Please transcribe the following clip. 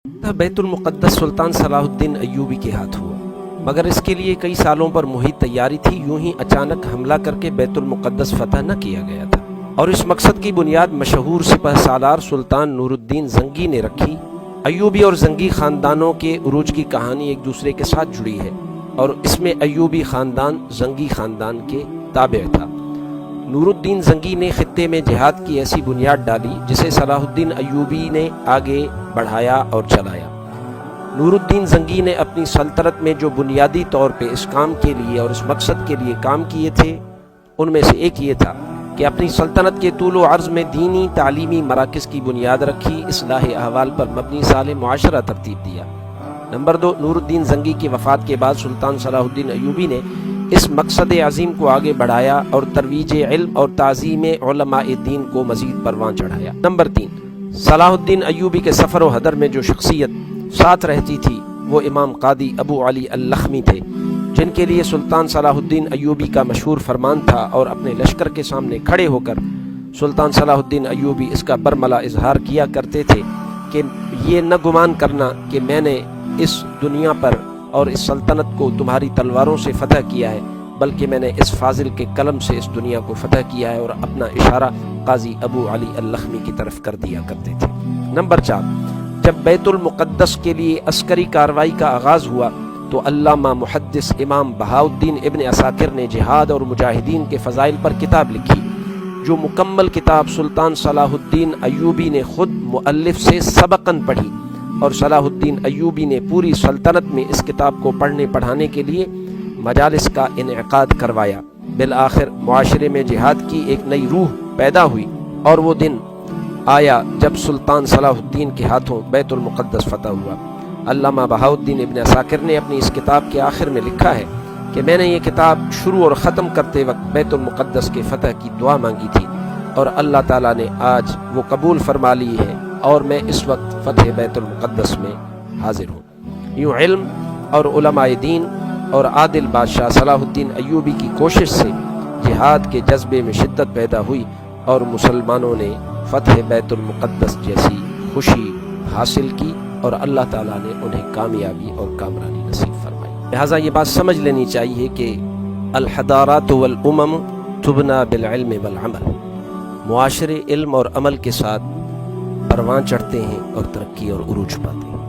بیت المقدس سلطان صلاح الدین ایوبی کے ہاتھ ہوا، مگر اس کے لیے کئی سالوں پر محیط تیاری تھی۔ یوں ہی اچانک حملہ کر کے بیت المقدس فتح نہ کیا گیا تھا، اور اس مقصد کی بنیاد مشہور سپہ سالار سلطان نور الدین زنگی نے رکھی۔ ایوبی اور زنگی خاندانوں کے عروج کی کہانی ایک دوسرے کے ساتھ جڑی ہے، اور اس میں ایوبی خاندان زنگی خاندان کے تابع تھا۔ نور الدین زنگی نے خطے میں جہاد کی ایسی بنیاد ڈالی جسے صلاح الدین ایوبی نے آگے بڑھایا اور چلایا۔ نور الدین زنگی نے اپنی سلطنت میں جو بنیادی طور پہ اس کام کے لیے اور اس مقصد کے لیے کام کیے تھے، ان میں سے ایک یہ تھا کہ اپنی سلطنت کے طول و عرض میں دینی تعلیمی مراکز کی بنیاد رکھی، اصلاح احوال پر مبنی صالح معاشرہ ترتیب دیا۔ نمبر 2، نور الدین زنگی کی وفات کے بعد سلطان صلاح الدین ایوبی نے اس مقصد عظیم کو آگے بڑھایا اور ترویج علم اور تعظیم علماء دین کو مزید پروان چڑھایا۔ نمبر 3، صلاح الدین ایوبی کے سفر و حضر میں جو شخصیت ساتھ رہتی تھی وہ امام قاضی ابو علی اللخمی تھے، جن کے لیے سلطان صلاح الدین ایوبی کا مشہور فرمان تھا، اور اپنے لشکر کے سامنے کھڑے ہو کر سلطان صلاح الدین ایوبی اس کا برملا اظہار کیا کرتے تھے کہ یہ نہ گمان کرنا کہ میں نے اس دنیا پر اور اس سلطنت کو تمہاری تلواروں سے فتح کیا ہے، بلکہ میں نے اس فاضل کے قلم سے اس دنیا کو فتح کیا ہے، اور اپنا اشارہ قاضی ابو علی اللخمی کی طرف کر دیا کرتے تھے۔ نمبر 4، جب بیت المقدس کے لیے عسکری کارروائی کا آغاز ہوا تو علامہ محدث امام بہاؤالدین ابن عساکر نے جہاد اور مجاہدین کے فضائل پر کتاب لکھی، جو مکمل کتاب سلطان صلاح الدین ایوبی نے خود مؤلف سے سبقاً پڑھی، اور صلاح الدین ایوبی نے پوری سلطنت میں اس کتاب کو پڑھنے پڑھانے کے لیے مجالس کا انعقاد کروایا۔ بالآخر معاشرے میں جہاد کی ایک نئی روح پیدا ہوئی، اور وہ دن آیا جب سلطان صلاح الدین کے ہاتھوں بیت المقدس فتح ہوا۔ علامہ بہاؤالدین ابن عساکر نے اپنی اس کتاب کے آخر میں لکھا ہے کہ میں نے یہ کتاب شروع اور ختم کرتے وقت بیت المقدس کے فتح کی دعا مانگی تھی، اور اللہ تعالیٰ نے آج وہ قبول فرما لی ہے، اور میں اس وقت فتح بیت المقدس میں حاضر ہوں۔ یوں علم اور علماء دین اور عادل بادشاہ صلاح الدین ایوبی کی کوشش سے جہاد کے جذبے میں شدت پیدا ہوئی، اور مسلمانوں نے فتح بیت المقدس جیسی خوشی حاصل کی، اور اللہ تعالیٰ نے انہیں کامیابی اور کامرانی نصیب فرمائی۔ لہٰذا یہ بات سمجھ لینی چاہیے کہ الحضارات والامم تبنى بالعلم والعمل، معاشرے علم اور عمل کے ساتھ پروان چڑھتے ہیں اور ترقی اور عروج پاتے ہیں۔